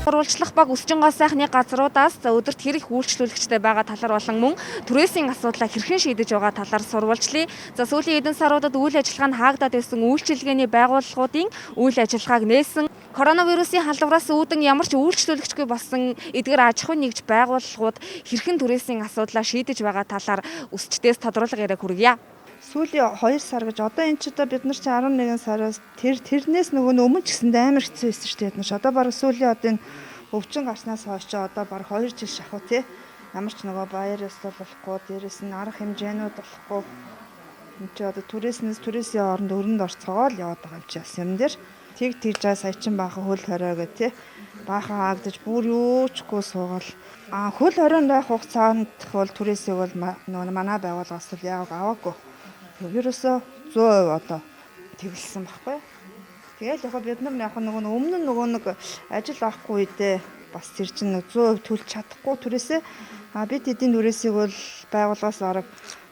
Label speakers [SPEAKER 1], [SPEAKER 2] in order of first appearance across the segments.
[SPEAKER 1] Сурвалжлах баг өсчин гоо сайхны газруудаас өдөрт хэрэг үйлчлүүлэгчтэй байгаа талаар болон мөн түрээсийн асуудлаа хэрхэн шийдэж байгаа талаар сурвалжлая. За сүүлийн хэдэн саруудад үйл ажиллагаа нь хаагдаад байсан үйлчилгээний байгууллагуудын үйл ажиллагааг нээсэн коронавирусын халдвараас үүдэн ямар ч үйлчлүүлэгчгүй болсон эдгээр аж ахуйн нэгж байгууллагууд хэрхэн түрээсийн асуудлаа шийдэж байгаа талаар өсчдөөс тодруулга яриаг хүргье.
[SPEAKER 2] Сүүлийн 2 сар гэж одоо энэ ч одоо бид нар чи 11 сараас тэрнээс нөгөө өмнө ч гэсэн амар хэцүү байсан шүү дээ. Бид нар одоо баг сүүлийн одоо энэ өвчин гарснаас хойш ч одоо баг 2 жил шахуу тий. Ямар ч нөгөө баяраас болохгүй, дээрэс нь арга хэмжээнүүд болохгүй. Энд чи одоо түрээсийн оронд өрөнд орцгоогоо л яваад байгаа юм чи бас юм дээр тэгж байгаа сая чин баахан хөл хорой гэх тий. Баахан хаагдаж бүр юу чгүй суугаал. Хөл хоройнд байх хугацаанд бол түрээсийг бол нөгөө манай байгууллагаас л яг аваагүй. Ерөөсөө 100% одоо тэглэсэн байхгүй. Тэгэл яг бид нар яг нөгөө өмнө нэг ажил авахгүй үедээ бас тэр чинь 100% төлж чадахгүй түрээсээ бид эдийн түрээсийг бол байгууллагаас арга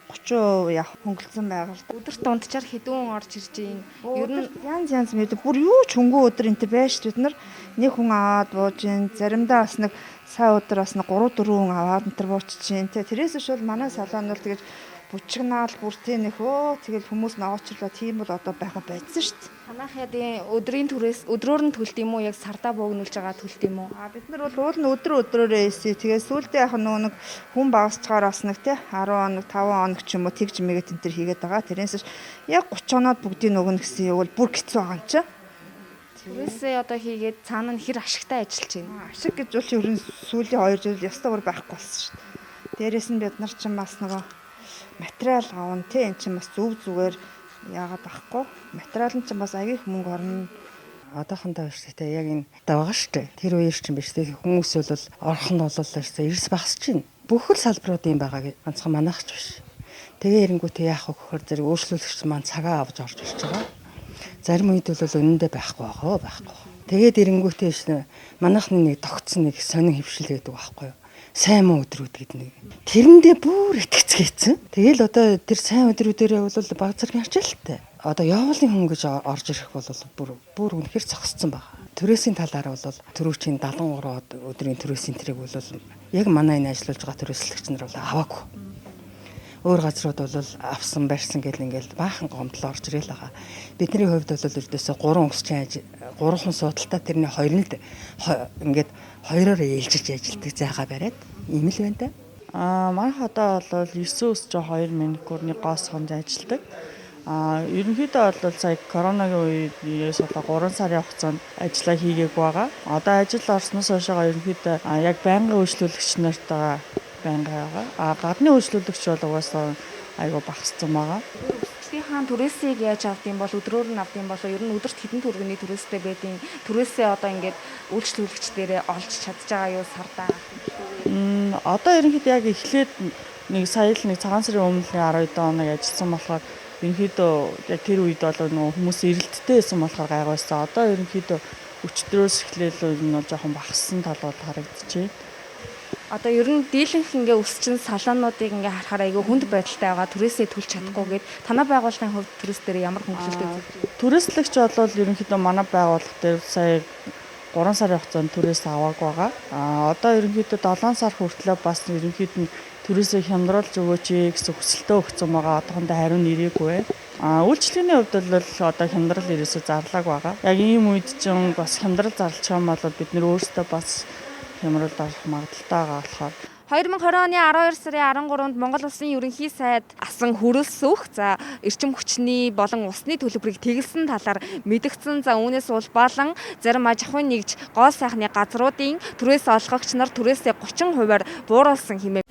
[SPEAKER 2] 30% яг хөнгөлцсөн байгаа л да.
[SPEAKER 1] Өдөрт дунджаар хэдэн орж ирж байна.
[SPEAKER 2] Ер нь янз мэд бүр юу ч хөнгөө өдөр энтэй байж бид нар нэг хүн аваад бууж гин заримдаа бас нэг сая өдөр бас 3 4 хүн аваад энэ төр буучиж гин. Тэрээс биш бол манай салон бол тэгэж бүчгнаал бүртээ нөхөө тэгэл хүмүүс ногоочлоо тийм бол одоо байха байдсан шүү дээ.
[SPEAKER 1] Танах ядын өдрийн түрээс өдрөөр нь төлд юм уу яг сардаа бөөгнүүлж байгаа төлд юм уу?
[SPEAKER 2] Бид нар бол уул нь өдрөөрөө эсэ тэгээ сүүлдээ яг нэг хүн багасчаар бас нэг тий 10 хоног 5 хоног ч юм уу тэгж мэгээд энэ төр хийгээд байгаа. Тэрнээс яг 30 хоноод бүгдийг нөгнө гэсэн юм бол бүр хэцүү байгаа юм чи.
[SPEAKER 1] Түрээсээ одоо хийгээд цаана нь хэр ашигтай ажиллаж байна.
[SPEAKER 2] Ашиг гэж бол ер нь сүүлийн 2 жил ястаа бүр байхгүй болсон шүү дээ. Дээрээс нь бид нар ч бас нөгөө материал авна тий эн чинь бас зүгээр яагаад ахгүй материал нь чинь бас аяг их мөнгө орно одоохондоо штэ яг энэ байгаа штэ тэр үеэр чинь биш тий хүмүүс бол орох нь болоо штэ эрс багсаж чинь бүх л салбаруудын байгаа ганцхан манайхч биш тэгээ эрэнгүүтээ яах вэ гэхээр зэрэг өөрчлөлтч маань цагаа авч орж ирж байгаа зарим үед бол үнэндээ байхгүй байгаа тэгээд эрэнгүүтээ шнэ манайхны нэг тогтсон нэг сонин хөвшил гэдэг байхгүй юу сайн муу өдрүүд гэдэг. Тэрэндээ бүр итгэцгээсэн. Тэгэл одоо тэр сайн өдрүүдээрээ бол баг зэргийн ачаалттай. Одоо явуулын хүн гэж орж ирэх бол бүр үнэхээр зогссон байна. Түрээсийн талаар бол түрүүчийн 73 өдрийн түрээсийн тэрэг бол яг манай энэ ажиллаж байгаа түрээслэгч нар бол аваагүй. Өөр газрууд бол авсан барьсан гэл ингээл баахан гомдол орж ирэл байгаа. Бидний хувьд бол ердөөсөө 3 өсчин 3 хүн суудалтай тэрний 2 нь ингээд 2-оор ээлжиж ажилдаг зайгаа бариад ийм л байна да. Манайх одоо бол 9-өөс 2 минутын гоос хонд ажилдаг. Ерөнхийдөө бол сая коронавигийн үеэс 3 сарын хугацаанд ажиллаа хийгээг байгаа. Одоо ажил орсноос хойш ерөнхийдөө яг байнгын үйлчлүүлэгч нартайгаа байнга байгаа. Гадны үйлчлүүлэгч бол угаасаа айгу багассан байгаа.
[SPEAKER 1] Хаан түрээсийг яаж авд юм бол өдрөөр нь авд юм бол ер нь өдөрт хэдэн төгрөгийн түрээстэй байдیں۔ Түрээсээ одоо ингээд үйлчлүүлэгч дээрээ олж чадж байгаа юу сардаа?
[SPEAKER 3] Одоо ерөнхийдөө яг эхлээд нэг сая л нэг цагаан сарын өмнө 12 хоног ажилласан болохоор ерөнхийдөө яг тэр үед бол нөгөө хүмүүс эрэлттэй байсан болохоор гайгүйсэн. Одоо ерөнхийдөө өчтөрөөс эхлээл нь жоохон багассан тал бол харагдчихэ.
[SPEAKER 1] Одоо ер нь дийлэнх ингээ өсчин салонуудыг ингээ харахаар айгүй хүнд байдалтай байгаа түрээсээ төлж чадахгүй гээд танай байгууллагын хувьд түрээс дээр ямар хөнгөлөлттэй үзүүлж
[SPEAKER 3] түрээслэгч бол ерөнхийдөө манай байгууллага дээр сая 3 сарын хугацаанд түрээс авааг байгаа. Одоо ерөнхийдөө 7 сар хүртлээр бас ерөнхийдөө түрээсээ хямдруулж өгөөч гэсэн хүсэлтөө өгсөн байгаа. Одоохондоо хариу нэрээгүй. Үйлчлэгээний хувьд бол одоо хямдрал ерөөсөө зарлааг байгаа. Яг ийм үед чинь бас хямдрал зарлах юм бол бид нэр өөрсдөө бас хямралд орох магадaltaй байгаа болохоор
[SPEAKER 1] 2020 оны 12 сарын 13-нд Монгол Улсын ерөнхий сайд асан хүрэлцөх за эрчим хүчний болон усны төлбөрийг тэглэсэн талаар мэдгдсэн. За үүнээс улбаалan зарим аж ахуйн нэгж гоо сайхны газруудын түрээс олгогч нар түрээсээ 30%-аар бууруулсан хэмээн